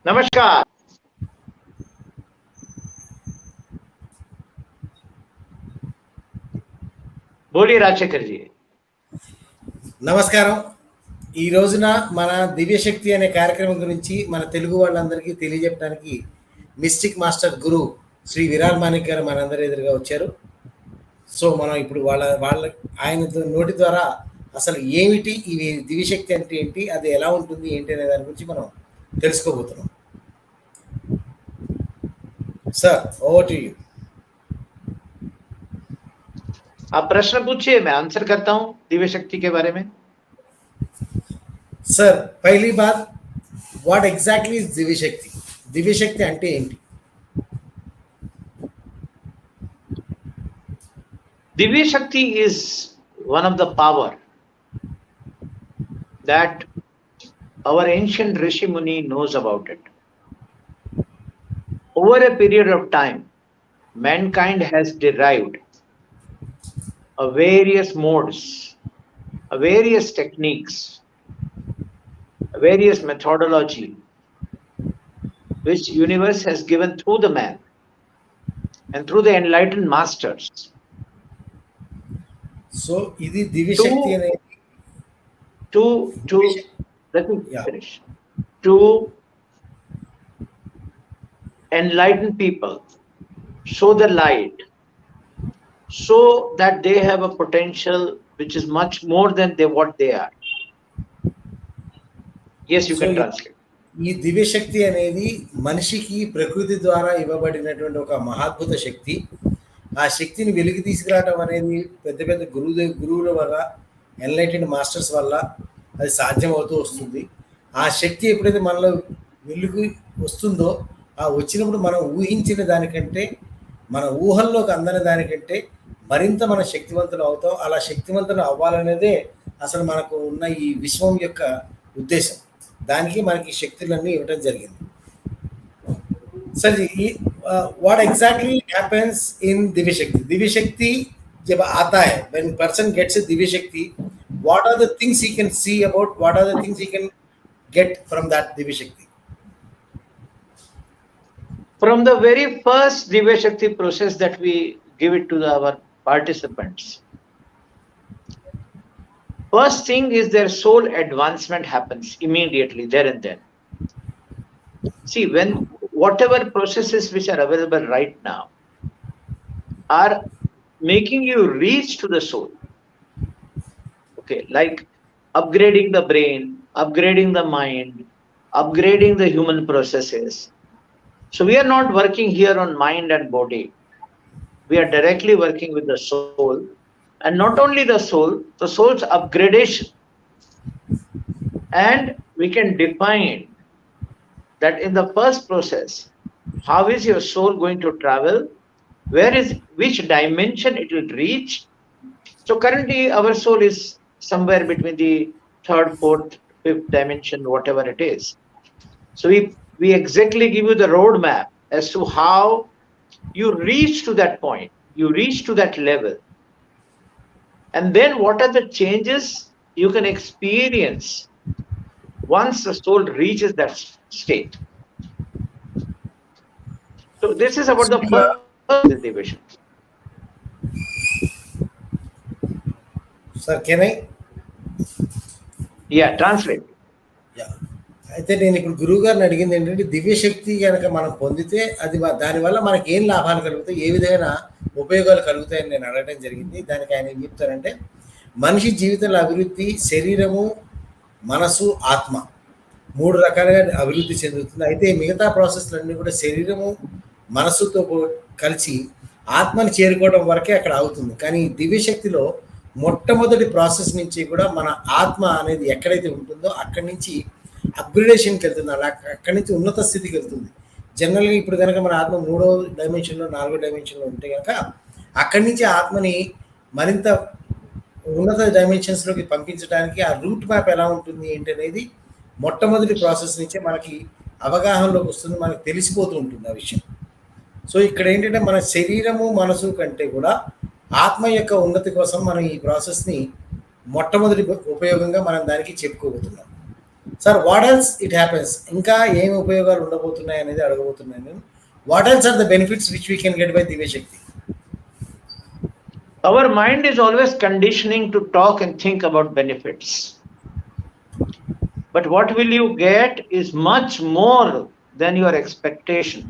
नमस्कार। बोलिए राजशेखर जी। నమస్కారం. ఈ రోజున మన దివ్యశక్తి అనే కార్యక్రమం గురించి మన తెలుగు వాళ్ళందరికీ తెలియజెప్పడానికి మిస్టిక్ మాస్టర్ గురు శ్రీ విరాల్ మానిక్ గారు మనందరి ఎదురుగా వచ్చారు. సో మనం ఇప్పుడు వాళ్ళ ఆయన నోటి ద్వారా అసలు ఏమిటి ఇవి దివ్యశక్తి అంటే ఏంటి, అది ఎలా ఉంటుంది ఏంటి అనే దాని గురించి మనం తెలుసుకోబోతున్నాం. Sir, over to you. आप प्रश्न पूछिए, मैं आंसर करता हूं दिव्य शक्ति के बारे में. सर, पहली बात, व्हाट एग्जैक्टली इज दिव्य शक्ति? दिव्य शक्ति అంటే ఏంటి? Divya Shakti is one of the power that our ancient Rishi Muni knows about it. Over a period of time, mankind has derived various modes, various techniques, various methodology, which universe has given through the man and through the enlightened masters. So, ఇది దివ్య శక్తి అనేది let me finish. To enlighten people, show the light, so that they have a potential which is much more than what they are. Yes, you can translate. ఈ దివ్య శక్తి అనేది మనిషికి ప్రకృతి ద్వారా ఇవ్వబడినటువంటి ఒక మహాద్భుత శక్తి. ఆ శక్తిని వెలికి తీసుకురావడం అనేది పెద్ద పెద్ద గురువుల వల్ల, ఎన్లైటెడ్ మాస్టర్స్ వల్ల అది సాధ్యమవుతూ వస్తుంది. ఆ శక్తి ఎప్పుడైతే మనలో వెలుగు వస్తుందో, ఆ వచ్చినప్పుడు మనం ఊహించిన దానికంటే, మన ఊహల్లోకి అందని దానికంటే మరింత మనం శక్తివంతులు అవుతాం. అలా శక్తివంతులు అవ్వాలనేదే అసలు మనకు ఉన్న ఈ విశ్వం యొక్క ఉద్దేశం. దానికి మనకి శక్తులన్నీ ఇవ్వడం జరిగింది. Sir ji, what exactly happens in Divi Shakti? Divi Shakti जब आता है, when person gets a Divi Shakti, what are the things he can see about? What are the things he can get from that Divi Shakti? From the very first Divya Shakti process that we give it to our participants, first thing is their soul advancement happens immediately there and then. See, when whatever processes which are available right now are making you reach to the soul, okay, like upgrading the brain, upgrading the mind, upgrading the human processes. So we are not working here on mind and body. We are directly working with the soul, and not only the soul's upgradation. And we can define that in the first process, how is your soul going to travel? Which dimension it will reach? So currently our soul is somewhere between the third, fourth, fifth dimension, whatever it is. So we exactly give you the roadmap as to how you reach to that point, you reach to that level. And then what are the changes you can experience once the soul reaches that state. So this is about the first division. Sir, can I? Yeah, translate. Yeah. అయితే నేను ఇప్పుడు గురువు గారిని అడిగింది ఏంటంటే, దివ్యశక్తి కనుక మనం పొందితే అది దానివల్ల మనకి ఏం లాభాలు కలుగుతాయి, ఏ విధమైన ఉపయోగాలు కలుగుతాయని నేను అడగడం జరిగింది. దానికి ఆయన ఏం చెప్తారంటే, మనిషి జీవితంలో అభివృద్ధి శరీరము, మనసు, ఆత్మ 3 రకాలుగా అభివృద్ధి చెందుతుంది. అయితే మిగతా ప్రాసెస్లన్నీ కూడా శరీరము, మనసుతో కలిసి ఆత్మని చేరుకోవడం వరకే అక్కడ అవుతుంది. కానీ దివ్యశక్తిలో మొట్టమొదటి ప్రాసెస్ నుంచి కూడా మన ఆత్మ అనేది ఎక్కడైతే ఉంటుందో అక్కడి నుంచి అప్గ్రేడేషన్కి వెళ్తుంది. అలా అక్కడి నుంచి ఉన్నత స్థితికి వెళ్తుంది. జనరల్గా ఇప్పుడు కనుక మన ఆత్మ 3వ డైమెన్షన్లో, 4వ డైమెన్షన్లో ఉంటే కనుక అక్కడి నుంచి ఆత్మని మరింత ఉన్నత డైమెన్షన్స్లోకి పంపించడానికి ఆ రూట్ మ్యాప్ ఎలా ఉంటుంది ఏంటి అనేది మొట్టమొదటి ప్రాసెస్ నుంచే మనకి అవగాహనలోకి వస్తుంది, మనకి తెలిసిపోతూ ఉంటుంది ఆ విషయం. సో ఇక్కడ ఏంటంటే మన శరీరము, మనసు కంటే కూడా ఆత్మ యొక్క ఉన్నతి కోసం మనం ఈ ప్రాసెస్ని మొట్టమొదటి ఉపయోగంగా మనం దానికి చెప్పుకోబోతున్నాం. Sir what else it happens, ఇంకా ఏమి ఉపయోగాలు ఉండబోతున్నాయి అనేది అడగబోతున్నాను నేను. What else are the benefits which we can get by Divyashakti? Our mind is always conditioning to talk and think about benefits. But what will you get is much more than your expectation.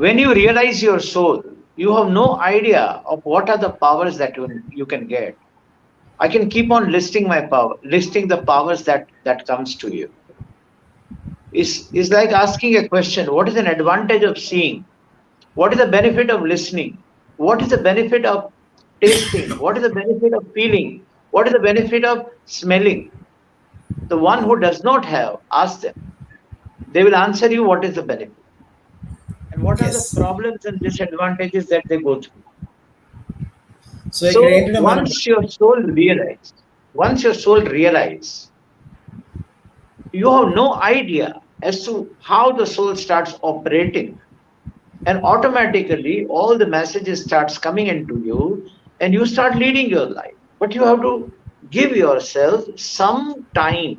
When you realize your soul, you have no idea of what are the powers that you can get. I can keep on listing the powers that comes to you. Is like asking a question: what is an advantage of seeing? What is the benefit of listening? What is the benefit of tasting? What is the benefit of feeling? What is the benefit of smelling? The one who does not have, ask them. They will answer you what is the benefit and what are the problems and disadvantages that they go through. So once your soul realize, you have no idea as to how the soul starts operating, and automatically all the messages starts coming into you and you start leading your life. But you have to give yourself some time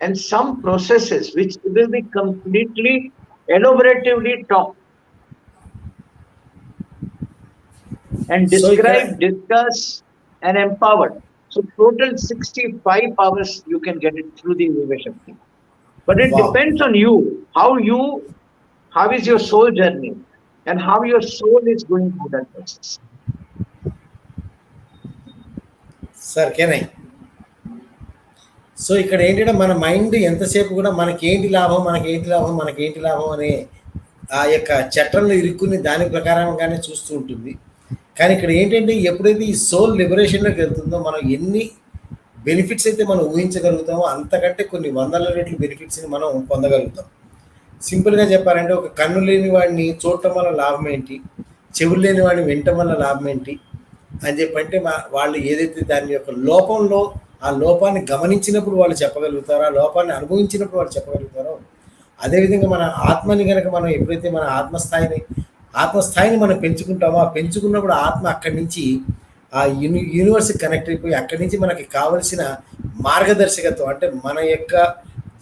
and some processes which will be completely elaboratively taught and described, discussed and empowered. So total 65 powers you can get it through the Divyasshakti. But it depends on you, how is your soul journey and how your soul is going through that process. Sir, can I? So ఇక్కడ ఏంటంటే మన mind ఎంతసేపు కూడా మనకేంటి లాభం అనే ఆ యొక్క చట్టంలో ఇరుక్కుని దాని ప్రకారంగానే చూస్తూ ఉంటుంది. కానీ ఇక్కడ ఏంటంటే ఎప్పుడైతే ఈ సోల్ లిబరేషన్లోకి వెళ్తుందో మనం ఎన్ని బెనిఫిట్స్ అయితే మనం ఊహించగలుగుతామో అంతకంటే కొన్ని వందల రెట్లు బెనిఫిట్స్ని మనం పొందగలుగుతాం. సింపుల్గా చెప్పాలంటే ఒక కన్ను లేని వాడిని చూడటం వల్ల లాభం ఏంటి, చెవులు లేని వాడిని వినటం వల్ల లాభం ఏంటి అని చెప్పంటే వాళ్ళు ఏదైతే దాని యొక్క లోపంలో ఆ లోపాన్ని గమనించినప్పుడు వాళ్ళు చెప్పగలుగుతారో, ఆ లోపాన్ని అనుభవించినప్పుడు వాళ్ళు చెప్పగలుగుతారో, అదేవిధంగా మన ఆత్మని కనుక మనం ఎప్పుడైతే మన ఆత్మస్థాయిని మనం పెంచుకుంటామో, ఆ పెంచుకున్నప్పుడు ఆత్మ అక్కడి నుంచి ఆ యూనివర్స్కి కనెక్ట్ అయిపోయి అక్కడి నుంచి మనకి కావలసిన మార్గదర్శకత్వం, అంటే మన యొక్క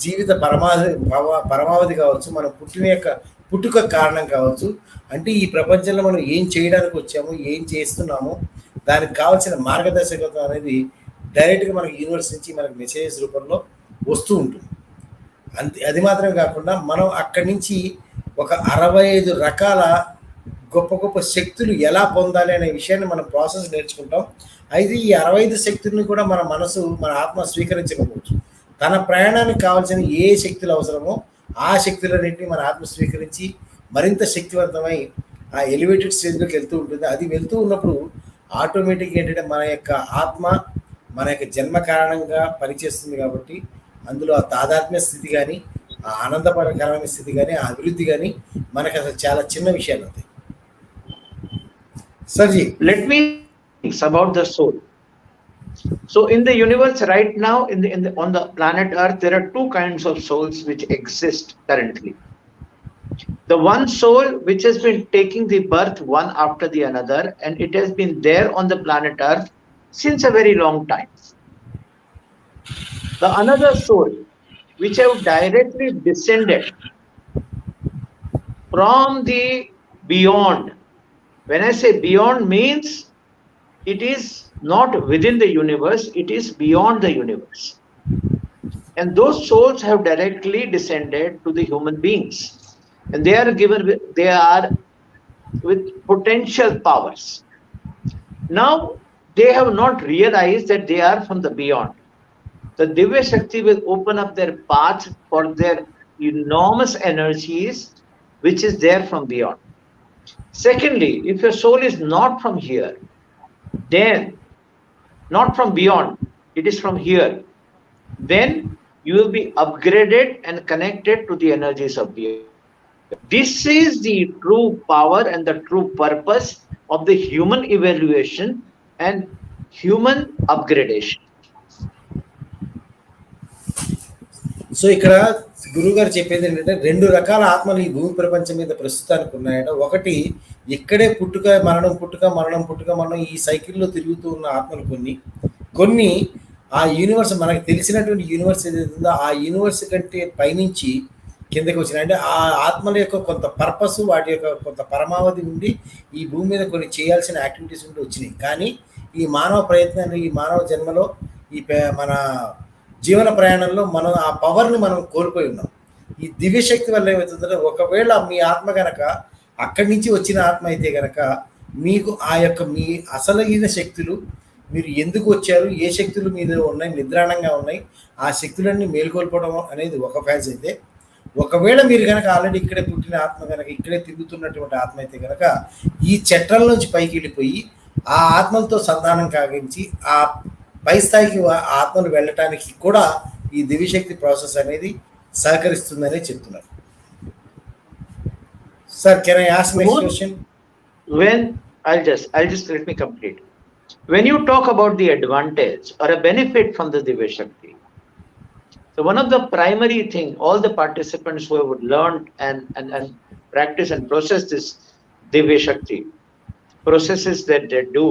జీవిత పరమావధి కావచ్చు, మన పుట్టుక కారణం కావచ్చు, అంటే ఈ ప్రపంచంలో మనం ఏం చేయడానికి వచ్చాము, ఏం చేస్తున్నామో దానికి కావాల్సిన మార్గదర్శకత్వం అనేది డైరెక్ట్గా మనకి యూనివర్స్ నుంచి మనకి మెసేజెస్ రూపంలో వస్తూ ఉంటుంది. అది మాత్రమే కాకుండా మనం అక్కడి నుంచి ఒక 65 రకాల గొప్ప గొప్ప శక్తులు ఎలా పొందాలి అనే విషయాన్ని మనం ప్రాసెస్ నేర్చుకుంటాం. అయితే ఈ 65 శక్తుల్ని కూడా మన మనసు, మన ఆత్మ స్వీకరించకపోవచ్చు. తన ప్రయాణానికి కావాల్సిన ఏ శక్తులు అవసరమో ఆ శక్తులన్నింటినీ మన ఆత్మ స్వీకరించి మరింత శక్తివంతమై ఆ ఎలివేటెడ్ స్టేజ్లోకి వెళ్తూ ఉంటుంది. అది వెళ్తూ ఉన్నప్పుడు ఆటోమేటిక్గా ఏంటంటే మన యొక్క ఆత్మ మన యొక్క జన్మ కారణంగా పనిచేస్తుంది కాబట్టి అందులో ఆ తాదాత్మ్య స్థితి కానీ, ఆ ఆనందకరమైన స్థితి కానీ, ఆ అభివృద్ధి కానీ మనకు అసలు చాలా చిన్న విషయాలు అవుతాయి. Sarji, let me think about the soul. So in the universe right now, on the planet Earth, there are two kinds of souls which exist currently. The one soul which has been taking the birth one after the another, and it has been there on the planet Earth since a very long time. The another soul which have directly descended from the beyond. When I say beyond, means it is not within the universe, it is beyond the universe. And those souls have directly descended to the human beings. And they are with potential powers. Now, they have not realized that they are from the beyond. The Divyasshakti will open up their path for their enormous energies, which is there from beyond. Secondly, if your soul is not from here, then not from beyond, it is from here, then you will be upgraded and connected to the energies of beyond. This is the true power and the true purpose of the human evaluation and human upgradation. So ఇక్కడ గురువుగారు చెప్పేది ఏంటంటే 2 రకాల ఆత్మలు ఈ భూమి ప్రపంచం మీద ప్రస్తుతానికి ఉన్నాయట. ఒకటి ఇక్కడే మరణం ఈ సైకిల్లో తిరుగుతూ ఉన్న ఆత్మలు కొన్ని ఆ యూనివర్స్ మనకు తెలిసినటువంటి యూనివర్స్ ఏదైతే ఉందో ఆ యూనివర్స్ కంటే పైనుంచి కిందకి వచ్చినాయి. అంటే ఆ ఆత్మల యొక్క కొంత పర్పస్, వాటి యొక్క కొంత పరమావధి ఉండి ఈ భూమి మీద కొన్ని చేయాల్సిన యాక్టివిటీస్ ఉండి వచ్చినాయి. కానీ ఈ మానవ ప్రయత్నాన్ని, ఈ మానవ జన్మలో, మన జీవన ప్రయాణంలో మనం ఆ పవర్ని మనం కోల్పోయి ఉన్నాం. ఈ దివ్యశక్తి వల్ల ఏమవుతుందంటే, ఒకవేళ మీ ఆత్మ కనుక అక్కడి నుంచి వచ్చిన ఆత్మ అయితే కనుక మీకు ఆ యొక్క మీ అసలైన శక్తులు, మీరు ఎందుకు వచ్చారు, ఏ శక్తులు మీద ఉన్నాయి, నిద్రాణంగా ఉన్నాయి, ఆ శక్తులన్నీ మేల్కొల్పడం అనేది ఒక ఫేజ్ అయితే, ఒకవేళ మీరు కనుక ఆల్రెడీ ఇక్కడే పుట్టిన ఆత్మ కనుక ఇక్కడే తిరుగుతున్నటువంటి ఆత్మ అయితే కనుక ఈ చట్టాల నుంచి పైకి వెళ్ళిపోయి ఆ ఆత్మలతో సంధానం కాగించి ఆ పై స్థాయికి ఆత్మలు వెళ్ళటానికి కూడా ఈ దివ్యశక్తి ప్రాసెస్ అనేది సహకరిస్తుందనే చెప్తున్నారు. Sir, can I ask next question? When I'll just let me complete. When you talk about the advantage or a benefit from the Divyasshakti, so one of the primary thing all the participants who have learned and practice and process this Divyasshakti processes that they do,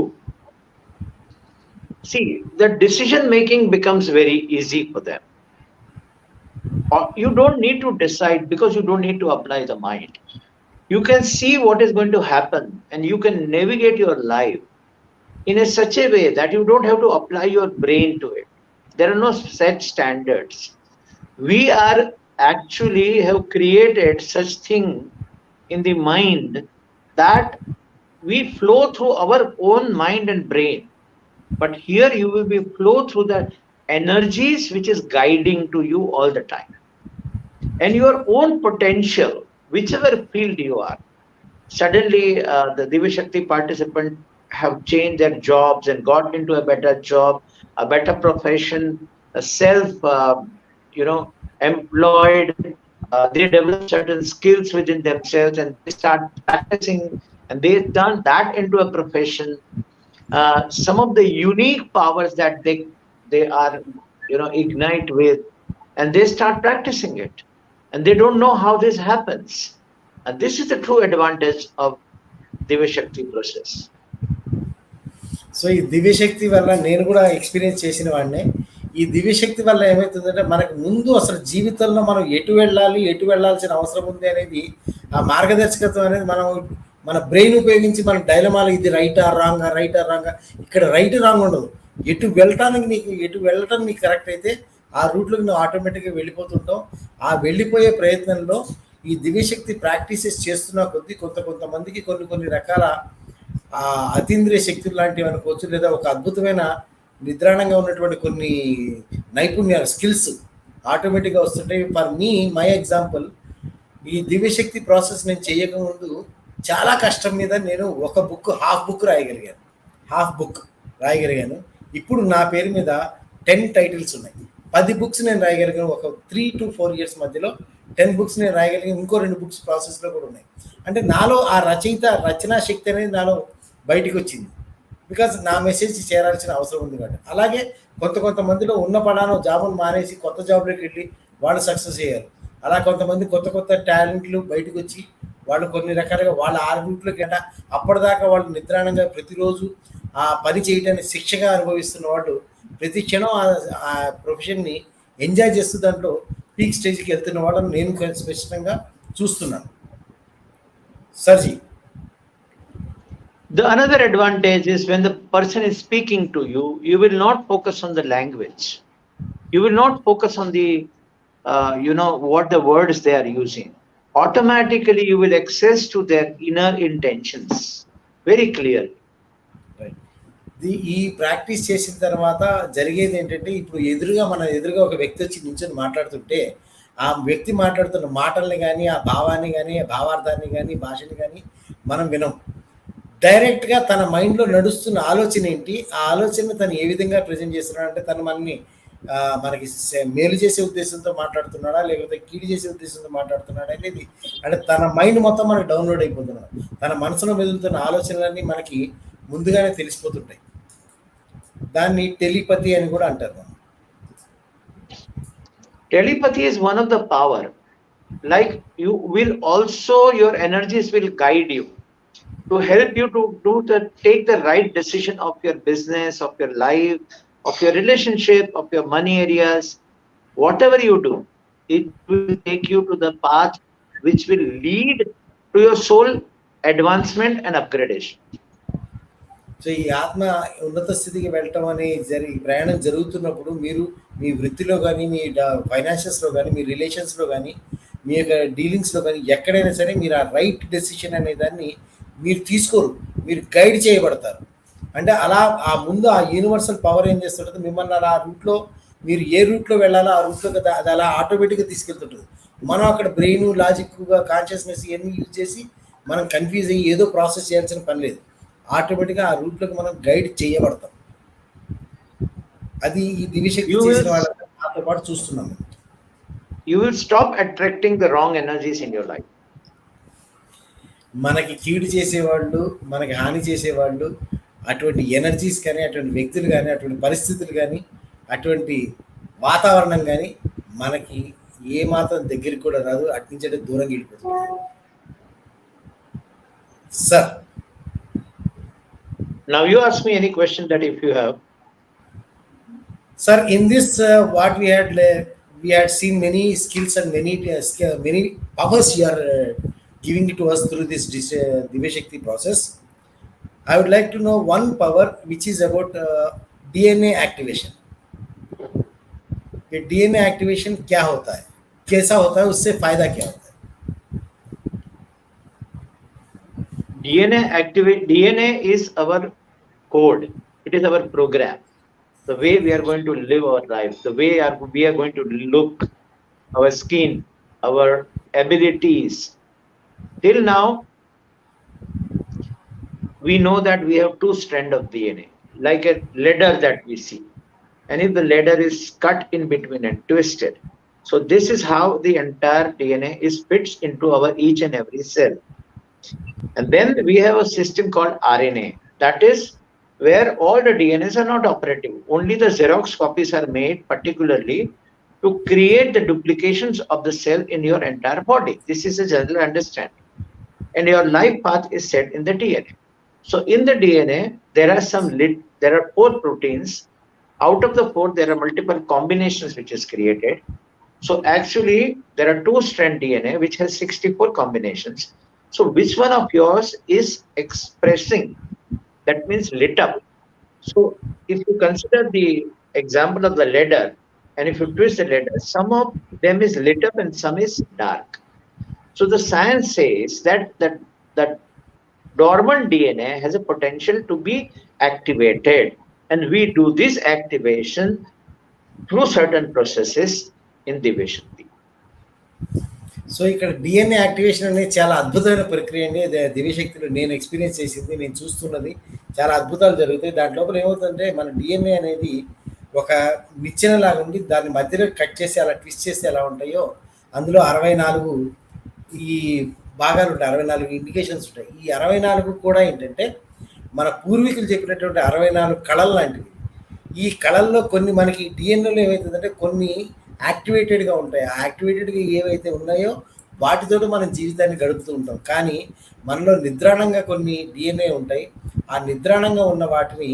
see, the decision making becomes very easy for them. You don't need to decide because you don't need to apply the mind. You can see what is going to happen and you can navigate your life in a such a way that you don't have to apply your brain to it. There are no set standards. We are actually have created such thing in the mind that we flow through our own mind and brain. But here you will be flow through the energies which is guiding to you all the time. And your own potential, whichever field you are, suddenly the Divyasshakti participant have changed their jobs and got into a better job, a better profession, a self, employed. They develop certain skills within themselves and they start practicing, and they turn that into a profession. Some of the unique powers that they are, ignite with, and they start practicing it, and they don't know how this happens. And this is the true advantage of Divyasshakti process. So ఈ దివ్యశక్తి వల్ల నేను కూడా experience చేసిన వాడినే. ఈ దివ్యశక్తి వల్ల ఏమవుతుందంటే, మనకు ముందు అసలు జీవితంలో మనం ఎటు వెళ్ళాలి, ఎటు వెళ్ళాల్సిన అవసరం ఉంది అనేది ఆ మార్గదర్శకత్వం అనేది మన బ్రెయిన్ ఉపయోగించి మన డైలమాలో ఇది రైటా రాంగా, రైటా రాంగా, ఇక్కడ రైట్ రాంగ్ ఉండదు. ఎటు వెళ్ళటానికి నీకు కరెక్ట్ అయితే ఆ రూట్లోకి నువ్వు ఆటోమేటిక్గా వెళ్ళిపోతుంటావు. ఆ వెళ్ళిపోయే ప్రయత్నంలో ఈ దివ్యశక్తి ప్రాక్టీసెస్ చేస్తున్న కొద్దీ కొంతమందికి కొన్ని రకాల అతీంద్రియ శక్తులు లాంటివి అనుకోవచ్చు, లేదా ఒక అద్భుతమైన నిద్రాణంగా ఉన్నటువంటి కొన్ని నైపుణ్యాలు, స్కిల్స్ ఆటోమేటిక్గా వస్తుంటాయి. ఫర్ మీ, మై ఎగ్జాంపుల్, ఈ దివ్యశక్తి ప్రాసెస్ నేను చేయకముందు చాలా కష్టం మీద నేను ఒక బుక్, హాఫ్ బుక్ రాయగలిగాను. ఇప్పుడు నా పేరు మీద 10 టైటిల్స్ ఉన్నాయి. 10 బుక్స్ నేను రాయగలిగాను. ఒక 3 to 4 years మధ్యలో 10 బుక్స్ నేను రాయగలిగాను. ఇంకో 2 బుక్స్ ప్రాసెస్లో కూడా ఉన్నాయి. అంటే నాలో ఆ రచనా శక్తి అనేది నాలో బయటికి వచ్చింది. బికాజ్ నా మెసేజ్ చేరాల్సిన అవసరం ఉంది కాబట్టి. అలాగే కొంతమందిలో ఉన్న పడానో జాబును మానేసి కొత్త జాబ్లోకి వెళ్ళి వాళ్ళు సక్సెస్ అయ్యారు. అలా కొంతమంది కొత్త టాలెంట్లు బయటకు వచ్చి వాళ్ళు కొన్ని రకాలుగా వాళ్ళ ఆ రూట్లోకి వెళ్ళ, అప్పటిదాకా వాళ్ళు నిద్రాణంగా ప్రతిరోజు ఆ పని చేయటాన్ని శిక్షగా అనుభవిస్తున్న వాళ్ళు ప్రతి క్షణం ఆ ప్రొఫెషన్ని ఎంజాయ్ చేస్తూ దాంట్లో పీక్ స్టేజ్కి వెళ్తున్న వాళ్ళని నేను స్పష్టంగా చూస్తున్నాను. సర్జీ, the another advantage is when the person is speaking to you, you will not focus on the language. You will not focus on the what the words they are using. Automatically you will access to their inner intentions very clearly. ఈ practice చేసిన తర్వాత జరిగేది ఏంటంటే, ఇప్పుడు మన ఎదురుగా ఒక వ్యక్తి వచ్చి నిల్చొని మాట్లాడుతుంటే ఆ వ్యక్తి మాట్లాడుతున్న మాటల్ని కానీ, ఆ భావాన్ని కానీ, ఆ భావార్థాన్ని కానీ, భాషని కానీ మనం వినం. డైరెక్ట్గా తన మైండ్లో నడుస్తున్న ఆలోచన ఏంటి, ఆ ఆలోచనని తను ఏ విధంగా ప్రజెంట్ చేస్తున్నాడు, అంటే తను మనకి మేలు చేసే ఉద్దేశంతో మాట్లాడుతున్నాడా, లేకపోతే కీడు చేసే ఉద్దేశంతో మాట్లాడుతున్నాడా అనేది, అంటే తన మైండ్ మొత్తం మనకి డౌన్లోడ్ అయిపోతున్నాడు. తన మనసులో మెదులుతున్న ఆలోచనలన్నీ మనకి ముందుగానే తెలిసిపోతుంటాయి. దాన్ని టెలిపతి అని కూడా అంటారు. Telepathy is one of the power. Like you will also, your energies will guide you to help you to take the right decision of your business, of your life, of your relationship, of your money areas, whatever you do, it will take you to the path which will lead to your soul advancement and upgradation. So ఈ ఆత్మ ఉన్నత స్థితికి వెళ్ళటం అనే ప్రయాణం జరుగుతున్నప్పుడు మీరు మీ వృత్తిలో కానీ మీ ఫైనాన్షియల్స్లో కానీ మీ రిలేషన్స్లో కానీ మీ యొక్క డీలింగ్స్లో కానీ ఎక్కడైనా సరే మీరు ఆ రైట్ డెసిషన్ అనే దాన్ని మీరు తీసుకోరు, మీరు గైడ్ చేయబడతారు. అంటే అలా ఆ ముందు ఆ యూనివర్సల్ పవర్ ఏం చేస్తుంటుంది, మిమ్మల్ని అలా ఆ రూట్లో మీరు ఏ రూట్లో వెళ్ళాలో ఆ రూట్లో కదా అది అలా ఆటోమేటిక్గా తీసుకెళ్తుంటుంది. మనం అక్కడ బ్రెయిన్ లాజిక్గా కాన్షియస్నెస్ ఇవన్నీ యూజ్ చేసి మనం కన్ఫ్యూజ్ అయ్యి ఏదో ప్రాసెస్ చేయాల్సిన పని లేదు. ఆటోమేటిక్గా ఆ రూట్లోకి మనం గైడ్ చేయబడతాం. అది ఈ దివ్యశక్తి చేసిన వాళ్ళతో నాతో పాటు చూస్తున్నాం. You will stop attracting the wrong energies in your life. మనకి కీడు చేసేవాళ్ళు, మనకి హాని చేసేవాళ్ళు, అటువంటి ఎనర్జీస్ కానీ, అటువంటి వ్యక్తులు కానీ, అటువంటి పరిస్థితులు కానీ, అటువంటి వాతావరణం కానీ మనకి ఏ మాత్రం దగ్గరికి కూడా రాదు, అట్నుంచి దూరంగా వెళ్ళిపోతుంది. Sir, now you ask me any question that if you have. Sir, in this what we had seen many skills and many powers you are giving to us through this Divyasshakti process. I would like to know one power which is about DNA activation. ये DNA activation क्या होता है, कैसा होता है, उससे फायदा क्या होता है? DNA is our code. It is our program. The way we are going to live our life, the way we are going to look, our skin, our abilities. Till now, we know that we have two strands of DNA, like a ladder that we see. And if the ladder is cut in between and twisted, so this is how the entire DNA is fits into our each and every cell. And then we have a system called RNA. That is where all the DNAs are not operative. Only the Xerox copies are made particularly to create the duplications of the cell in your entire body. This is a general understanding. And your life path is set in the DNA. So in the DNA, there are 4 proteins. Out of the 4, there are multiple combinations which is created. So actually, there are 2-strand DNA which has 64 combinations. So which one of yours is expressing? That means lit up. So if you consider the example of the ladder, and if you twist the ladder, some of them is lit up and some is dark. So the science says that dormant DNA has a potential to be activated, and we do this activation through certain processes in Divyasshakti. So ఇక్కడ DNA activation అనేది చాలా అద్భుతమైన ప్రక్రియ అండి. దివ్యశక్తిలో నేను experience చేసింది, నేను చూస్తున్నది, చాలా అద్భుతాలు జరుగుతాయి. దాంట్ లోపల ఏమవుతుందంటే మన డిఎన్ఏ అనేది ఒక నిచ్చెన లాగా ఉండి దాన్ని మధ్యలో కట్ చేసి అలా ట్విస్ట్ చేస్తే ఎలా ఉంటాయో అందులో 64 ఈ భాగాలు ఉంటాయి, 64 ఇండికేషన్స్ ఉంటాయి. ఈ 64 కూడా ఏంటంటే మన పూర్వీకులు చెప్పినటువంటి 64 కళలు లాంటివి. ఈ కళల్లో కొన్ని మనకి డిఎన్ఏలో ఏమవుతుందంటే కొన్ని యాక్టివేటెడ్గా ఉంటాయి. ఆ యాక్టివేటెడ్గా ఏవైతే ఉన్నాయో వాటితో మనం జీవితాన్ని గడుపుతూ ఉంటాం. కానీ మనలో నిద్రాణంగా కొన్ని డిఎన్ఏ ఉంటాయి. ఆ నిద్రాణంగా ఉన్న వాటిని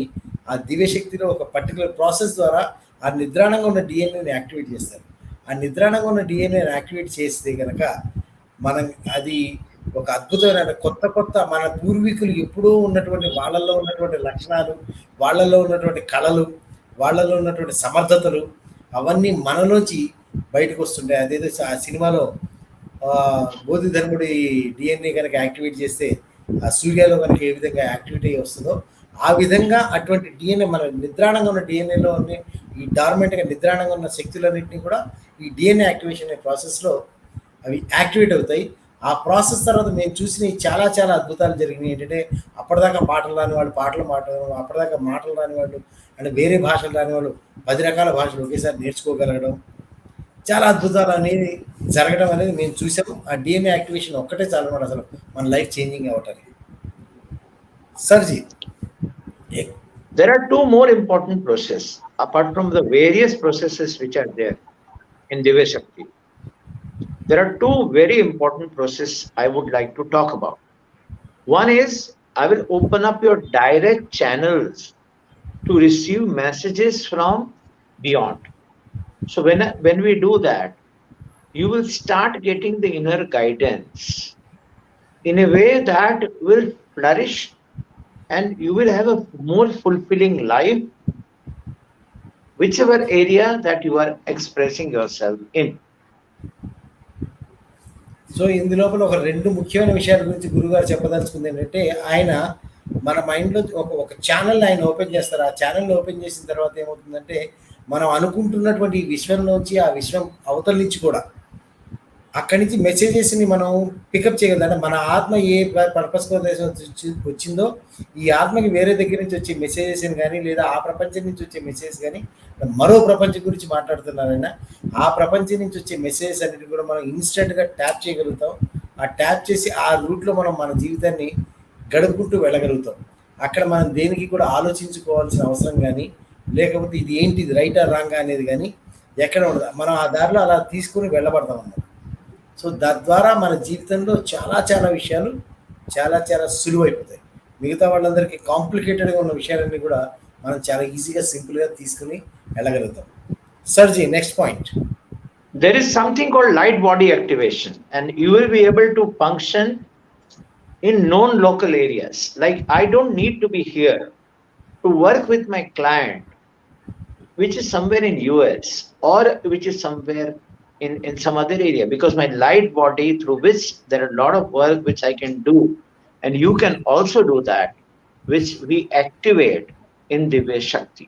ఆ దివ్యశక్తిలో ఒక పర్టికులర్ ప్రాసెస్ ద్వారా ఆ నిద్రాణంగా ఉన్న డిఎన్ఏని యాక్టివేట్ చేస్తారు. ఆ నిద్రాణంగా ఉన్న డిఎన్ఏని యాక్టివేట్ చేస్తే కనుక మనం అది ఒక అద్భుతమైన కొత్త మన పూర్వీకులు ఎప్పుడూ ఉన్నటువంటి వాళ్ళల్లో ఉన్నటువంటి లక్షణాలు, వాళ్ళల్లో ఉన్నటువంటి కళలు, వాళ్ళల్లో ఉన్నటువంటి సమర్థతలు అవన్నీ మనలోంచి బయటకు వస్తుంటాయి. అదేదో ఆ సినిమాలో బోధిధర్ముడి డిఎన్ఏ కనుక యాక్టివేట్ చేస్తే ఆ సూర్యలో కనుక ఏ విధంగా యాక్టివేట్ అయ్యి వస్తుందో ఆ విధంగా అటువంటి డిఎన్ఏ మన నిద్రాణంగా ఉన్న డిఎన్ఏలో ఉన్న ఈ డార్మెంట్గా నిద్రాణంగా ఉన్న శక్తులన్నింటినీ కూడా ఈ డిఎన్ఏ యాక్టివేషన్ అనే ప్రాసెస్లో అవి యాక్టివేట్ అవుతాయి. ఆ ప్రాసెస్ తర్వాత మేము చూసిన చాలా చాలా అద్భుతాలు జరిగినాయి. ఏంటంటే అప్పటిదాకా పాటలు రాని వాళ్ళు పాటలు మాట్లాడడం, అప్పటిదాకా మాటలు రాని వాళ్ళు అంటే వేరే భాషలు రాని వాళ్ళు 10 రకాల భాషలు ఒకేసారి నేర్చుకోగలగడం, చాలా అద్భుతాలు అనేది జరగడం అనేది మేము చూసాము. ఆ డిఎన్ఏ యాక్టివేషన్ ఒక్కటే చాలన్నమాట అసలు మన లైఫ్ చేంజింగ్ అవ్వటానికి. సర్జీ, there are 2 more important processes apart from the various processes which are there in Divyasshakti. There are 2 very important processes I would like to talk about. One is I will open up your direct channels to receive messages from beyond. So when we do that, you will start getting the inner guidance in a way that will flourish, and you will have a more fulfilling life, whichever area that you are expressing yourself in. So ఇందులోపల ఒక రెండు ముఖ్యమైన విషయాల గురించి గురుగారు చెప్పదలుచుకుంది ఏంటంటే, ఆయన మన మైండ్లో ఒక ఛానల్ ఆయన ఓపెన్ చేస్తారు. ఆ ఛానల్ ఓపెన్ చేసిన తర్వాత ఏమవుతుందంటే, మనం అనుకుంటున్నటువంటి ఈ విశ్వంలోంచి ఆ విశ్వం అవతల నుంచి కూడా అక్కడి నుంచి మెసేజెస్ని మనం పికప్ చేయగలం. అంటే మన ఆత్మ ఏ పర్పస్ కోసం వచ్చిందో, ఈ ఆత్మకి వేరే దగ్గర నుంచి వచ్చే మెసేజెస్ని కానీ, లేదా ఆ ప్రపంచం నుంచి వచ్చే మెసేజెస్ కానీ, మరో ప్రపంచం గురించి మాట్లాడుతున్నారైనా, ఆ ప్రపంచం నుంచి వచ్చే మెసేజెస్ అన్నిటి కూడా మనం ఇన్స్టెంట్గా ట్యాప్ చేయగలుగుతాం. ఆ ట్యాప్ చేసి ఆ రూట్లో మనం మన జీవితాన్ని గడుపుకుంటూ వెళ్ళగలుగుతాం. అక్కడ మనం దేనికి కూడా ఆలోచించుకోవాల్సిన అవసరం కానీ, లేకపోతే ఇది ఏంటి, ఇది రైటా రాంగా అనేది కానీ ఎక్కడ ఉండదు. మనం ఆ దారిలో అలా తీసుకుని వెళ్ళబడతాం అన్నమాట. సో తద్వారా మన జీవితంలో చాలా చాలా విషయాలు చాలా చాలా సులువైపోతాయి. మిగతా వాళ్ళందరికీ కాంప్లికేటెడ్గా ఉన్న విషయాలన్నీ కూడా మనం చాలా ఈజీగా సింపుల్గా తీసుకుని వెళ్ళగలుగుతాం. సర్జీ, next point. There is something called light body activation, and you will be able to function in known local areas. Like, I don't need to be here to work with my client, which is somewhere in US or which is somewhere in some other area, because my light body, through which there are a lot of work which I can do, and you can also do that, which we activate in Divyasshakti.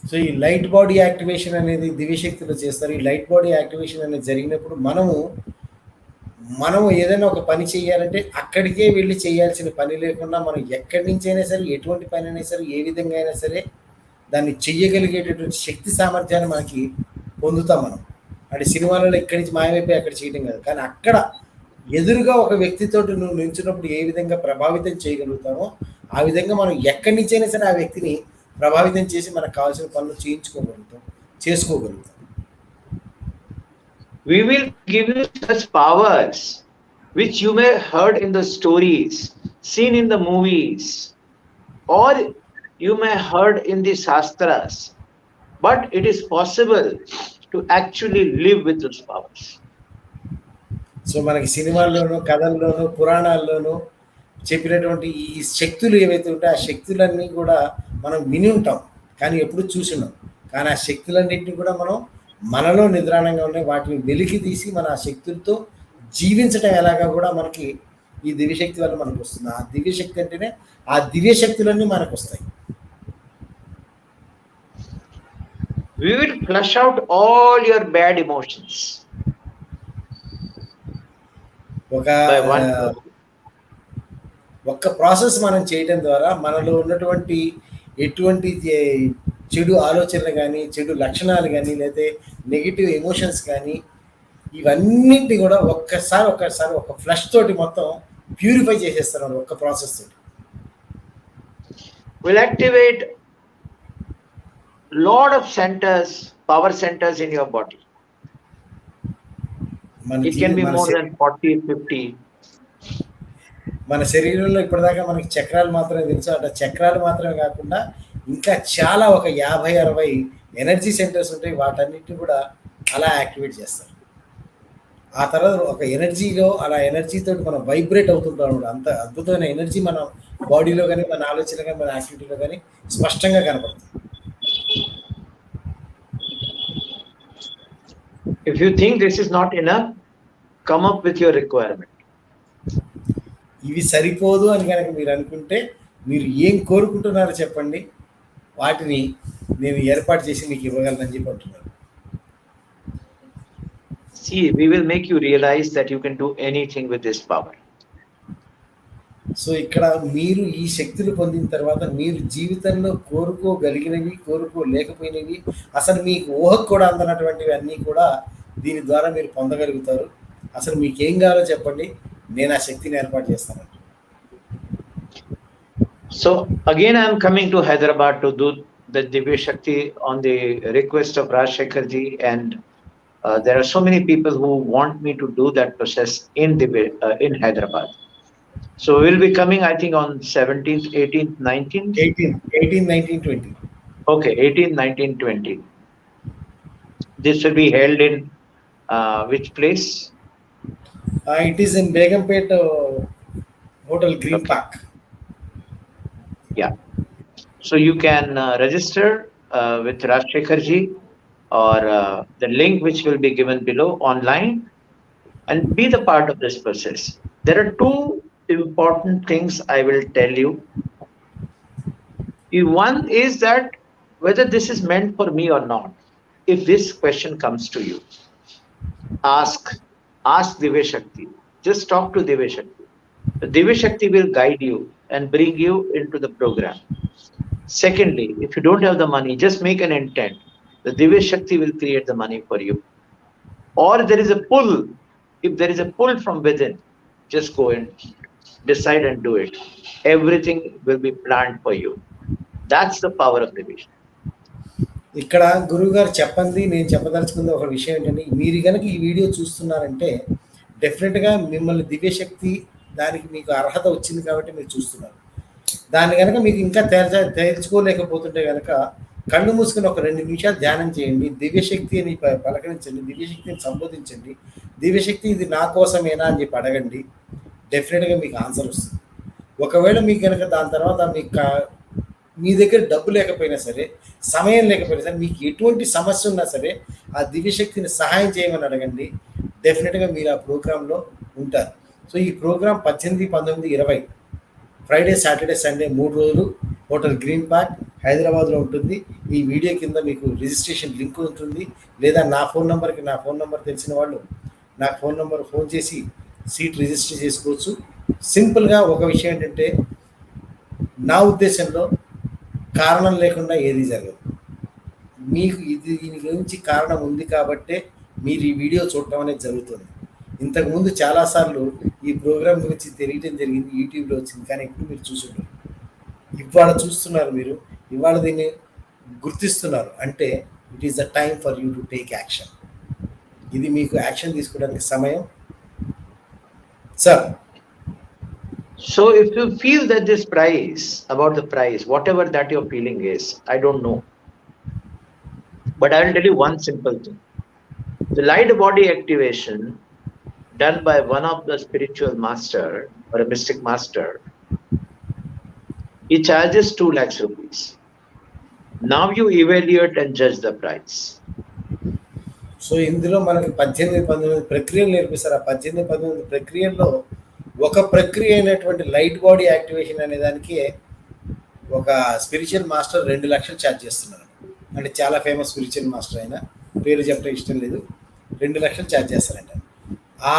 So ఈ light body activation అనేది దివ్యశక్తిలో చేస్తారు. ఈ light body activation అనేది జరిగినప్పుడు మనము ఏదైనా ఒక పని చేయాలంటే అక్కడికే వెళ్ళి చేయాల్సిన పని లేకుండా, మనం ఎక్కడి నుంచి అయినా సరే, ఎటువంటి పని అయినా సరే, ఏ విధంగా అయినా సరే దాన్ని చెయ్యగలిగేటటువంటి శక్తి సామర్థ్యాన్ని మనకి పొందుతాం మనం. అంటే సినిమాలలో ఇక్కడి నుంచి మాయమైపోయి అక్కడ చేయడం కాదు, కానీ అక్కడ ఎదురుగా ఒక వ్యక్తితో నువ్వు నిల్చున్నప్పుడు ఏ విధంగా ప్రభావితం చేయగలుగుతామో, ఆ విధంగా మనం ఎక్కడి నుంచైనా సరే ఆ వ్యక్తిని ప్రభావితం చేసి మనకు కావాల్సిన పనులు చేసుకోగలుగుతాం. We will give you such powers which you may heard in the stories, seen in the movies, or you may heard in the shastras, but it is possible to actually live with those powers. So మనకి సినిమాల్లోనూ, కథల్లోనూ, పురాణాల్లోనూ చెప్పినటువంటి ఈ శక్తులు ఏవైతే ఉంటాయో, ఆ శక్తులన్నీ కూడా మనం విని ఉంటాం కానీ ఎప్పుడు చూసి ఉన్నాం. కానీ ఆ శక్తులన్నింటినీ కూడా మనం మనలో నిద్రాణంగా ఉన్నాయి, వాటిని వెలికి తీసి మన ఆ శక్తులతో జీవించడం ఎలాగా కూడా మనకి ఈ దివ్యశక్తి వల్ల మనకు వస్తుంది. ఆ దివ్యశక్తి అంటేనే ఆ దివ్యశక్తులన్నీ మనకు వస్తాయి. We will flush out all your bad emotions ఒక్క ప్రాసెస్ మనం చేయడం ద్వారా మనలో ఉన్నటువంటి ఎటువంటి చెడు ఆలోచనలు కానీ, చెడు లక్షణాలు కానీ, లేదా నెగిటివ్ ఎమోషన్స్ కానీ, ఇవన్నింటినీ కూడా ఒక్కసారి ఒక ఫ్లష్ తోటి మొత్తం ప్యూరిఫై చేసేస్తారు ఒక్క ప్రాసెస్ తోటి. Will activate lot of centers, power centers in your body. It can be more than 40, 50. మన శరీరంలో ఇప్పటిదాకా మనకి చక్రాలు మాత్రమే తెలుసు. అట్లా చక్రాలు మాత్రమే కాకుండా ఇంకా చాలా ఒక 50-60 ఎనర్జీ సెంటర్స్ ఉంటాయి. వాటన్నిటిని కూడా అలా యాక్టివేట్ చేస్తారు. ఆ తర్వాత ఒక ఎనర్జీలో అలా ఎనర్జీతో మనం వైబ్రేట్ అవుతుంటాం. అంత అద్భుతమైన ఎనర్జీ మన బాడీలో కానీ, మన ఆలోచన కానీ, మన యాక్టివిటీలో కానీ స్పష్టంగా కనపడుతుంది. If you think this is not enough, come up with your requirement. ఇవి సరిపోదు అని కనుక మీరు అనుకుంటే, మీరు ఏం కోరుకుంటున్నారో చెప్పండి, వాటిని నేను ఏర్పాటు చేసి మీకు ఇవ్వగలనని చెప్పి అంటున్నాను. See, we will make you realize that you can do anything with this power. So ఇక్కడ మీరు ఈ శక్తులు పొందిన తర్వాత మీరు జీవితంలో కోరుకోగలిగినవి, కోరుకోలేకపోయినవి, అసలు మీకు ఊహకు కూడా అందనటువంటివి అన్నీ కూడా దీని ద్వారా మీరు పొందగలుగుతారు. అసలు మీకు ఏం కావాలో చెప్పండి, నేను ఆ శక్తిని ఏర్పాటు చేస్తాను. So again I am coming to Hyderabad to do the Divyasshakti on the request of Rajshekhar ji, and there are so many people who want me to do that process in Hyderabad. So we'll be coming, I think, on 17th, 18th, 19th. 18, 19, 20. Okay, 18, 19, 20. This will be held in which place? It is in Begumpet Hotel Green Okay, Park. yeah. So you can register with Rajshekharji or the link which will be given below online and be the part of this process. There are two important things I will tell you. One is that whether this is meant for me or not. If this question comes to you, ask, ask Divyasshakti. Just talk to Divyasshakti. Divyasshakti will guide you and bring you into the program. Secondly, if you don't have the money, just make an intent. The Divyasshakti will create the money for you. Or there is a pull. If there is a pull from within, just go and decide and do it. Everything will be planned for you. That's the power of division. ఇక్కడ గురువుగారు చెప్పండి, నేను చెప్పదలుచుకుంది ఒక విషయం ఏంటంటే, మీరు కనుక ఈ వీడియో చూస్తున్నారంటే డెఫినెట్గా మిమ్మల్ని దివ్యశక్తి దానికి మీకు అర్హత వచ్చింది కాబట్టి మీరు చూస్తున్నారు. దాన్ని కనుక మీకు ఇంకా తేల్చుకోలేకపోతుంటే కనుక కళ్ళు మూసుకుని ఒక 2 నిమిషాలు ధ్యానం చేయండి, దివ్యశక్తి అని పలకరించండి, దివ్యశక్తిని సంబోధించండి, దివ్యశక్తి ఇది నా కోసమేనా అని చెప్పి అడగండి. డెఫినెట్గా మీకు ఆన్సర్ వస్తుంది. ఒకవేళ మీకు కనుక దాని తర్వాత మీకు మీ దగ్గర డబ్బు లేకపోయినా సరే, సమయం లేకపోయినా సరే, మీకు ఎటువంటి సమస్య ఉన్నా సరే ఆ దివ్యశక్తిని సహాయం చేయమని అడగండి. డెఫినెట్గా మీరు ఆ ప్రోగ్రాంలో ఉంటారు. సో ఈ ప్రోగ్రాం 18, 19, 20 ఫ్రైడే, సాటర్డే, సండే 3 రోజులు హోటల్ గ్రీన్ పార్క్ హైదరాబాద్లో ఉంటుంది. ఈ వీడియో కింద మీకు రిజిస్ట్రేషన్ లింక్ ఉంటుంది. లేదా నా ఫోన్ నెంబర్ తెలిసిన వాళ్ళు నాకు ఫోన్ చేసి సీట్ రిజిస్టర్ చేసుకోవచ్చు. సింపుల్గా ఒక విషయం ఏంటంటే, నా ఉద్దేశంలో కారణం లేకుండా ఏది జరగదు. మీకు దీని గురించి కారణం ఉంది కాబట్టే మీరు ఈ వీడియో చూడటం అనేది జరుగుతుంది. ఇంతకుముందు చాలాసార్లు ఈ ప్రోగ్రాం గురించి తెలియటం జరిగింది, యూట్యూబ్లో వచ్చింది, కానీ ఇప్పుడు మీరు చూసుంటారు. ఇవాళ చూస్తున్నారు, మీరు ఇవాళ దీన్ని గుర్తిస్తున్నారు అంటే it is the time for you to take action. ఇది మీకు యాక్షన్ తీసుకోవడానికి సమయం sir. So if you feel that this price, about the price, whatever that your feeling is, I don't know. But I will tell you one simple thing. The light body activation done by one of the spiritual master or a mystic master, he charges 2 lakhs rupees. Now you evaluate and judge the price. So ఇందులో మనకి 18, 19 ప్రక్రియలు నేర్పిస్తారు. ఆ 18, 19 ప్రక్రియల్లో ఒక ప్రక్రియ అయినటువంటి light body activation అనే దానికి ఒక స్పిరిచువల్ మాస్టర్ 2 లక్షలు ఛార్జ్ చేస్తున్నారు. అంటే చాలా ఫేమస్ స్పిరిచువల్ మాస్టర్, అయినా పేరు చెప్పడం ఇష్టం లేదు. 2 లక్షలు ఛార్జ్ చేస్తారంట. ఆ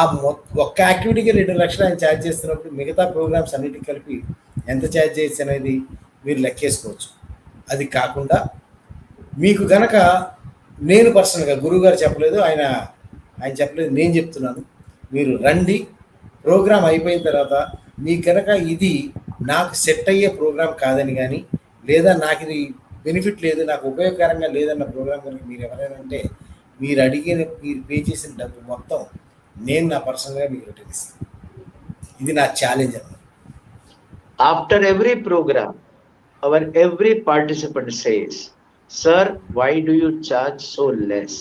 ఒక్క యాక్టివిటీకి 2 లక్షలు ఆయన ఛార్జ్ చేస్తున్నప్పుడు మిగతా ప్రోగ్రామ్స్ అన్నిటికి కలిపి ఎంత ఛార్జ్ చేయొచ్చు అనేది మీరు లెక్కేసుకోవచ్చు. అది కాకుండా మీకు కనుక నేను పర్సనల్గా, గురువుగారు చెప్పలేదు, ఆయన చెప్పలేదు, నేను చెప్తున్నాను, మీరు రండి. ప్రోగ్రాం అయిపోయిన తర్వాత మీకు కనుక ఇది నాకు సెట్ అయ్యే ప్రోగ్రాం కాదని కానీ, లేదా నాకు ఇది బెనిఫిట్ లేదు, నాకు ఉపయోగకరంగా లేదన్న ప్రోగ్రాం కనుక మీరు ఎవరైనా అంటే, మీరు పే చేసిన డబ్బు మొత్తం నేను నా పర్సనల్గా మీకు రిటర్న్ ఇస్తాను. ఇది నా ఛాలెంజ్ అన్నమాట. After every program, every participant says, "Sir, why do you charge so less?"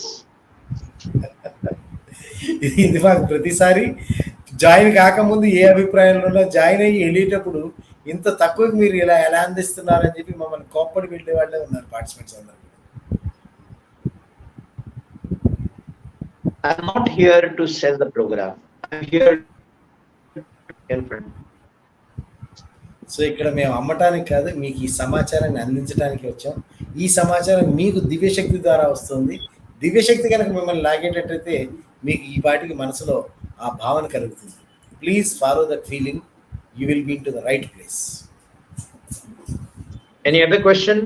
ఇది మాకు ప్రతిసారి జాయిన్ కాకముందు ఏ అభిప్రాయంలో జాయిన్ అయ్యి వెళ్ళేటప్పుడు ఇంత తక్కువకి మీరు ఎలా అందిస్తున్నారని చెప్పి మమ్మల్ని కోప్పడి వెళ్ళే వాళ్ళే ఉన్నారు పార్టిసిపెంట్స్ అందరూ. I'm not here to sell the program. I'm here in front. So ఇక్కడ మేము అమ్మటానికి కాదు, మీకు ఈ సమాచారాన్ని అందించడానికి వచ్చాం. ఈ సమాచారం మీకు దివ్యశక్తి ద్వారా వస్తుంది. దివ్యశక్తి కనుక మిమ్మల్ని లాగేటట్టయితే మీకు ఈ పాటికి మనసులో ఆ భావన కలుగుతుంది. Please follow that feeling, you will be into the right place. Any other question?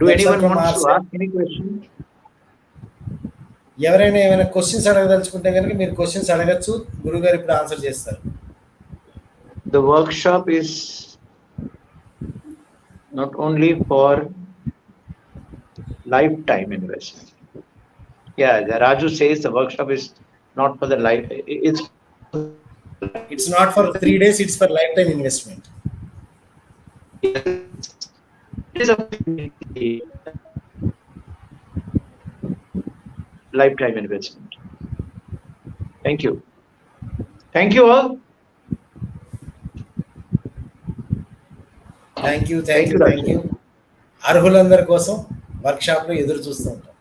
Do anyone want to ask any question? ఎవరైనా ఏమైనా క్వశ్చన్స్ అడగదలుచుకుంటే కనుక మీరు క్వశ్చన్స్ అడగచ్చు, గురుగారు ఇప్పుడు ఆన్సర్ చేస్తారు. The workshop is not only for lifetime investment. Yeah, the Raju says the workshop is not for the life. It's It's not for 3 days, it's for lifetime investment. it is a lifetime investment. Thank you. Thank you all. Thank you Thank you, Raju. అర్హులందరి కోసం వర్క్షాప్లో ఎదురు చూస్తూ ఉంటాం.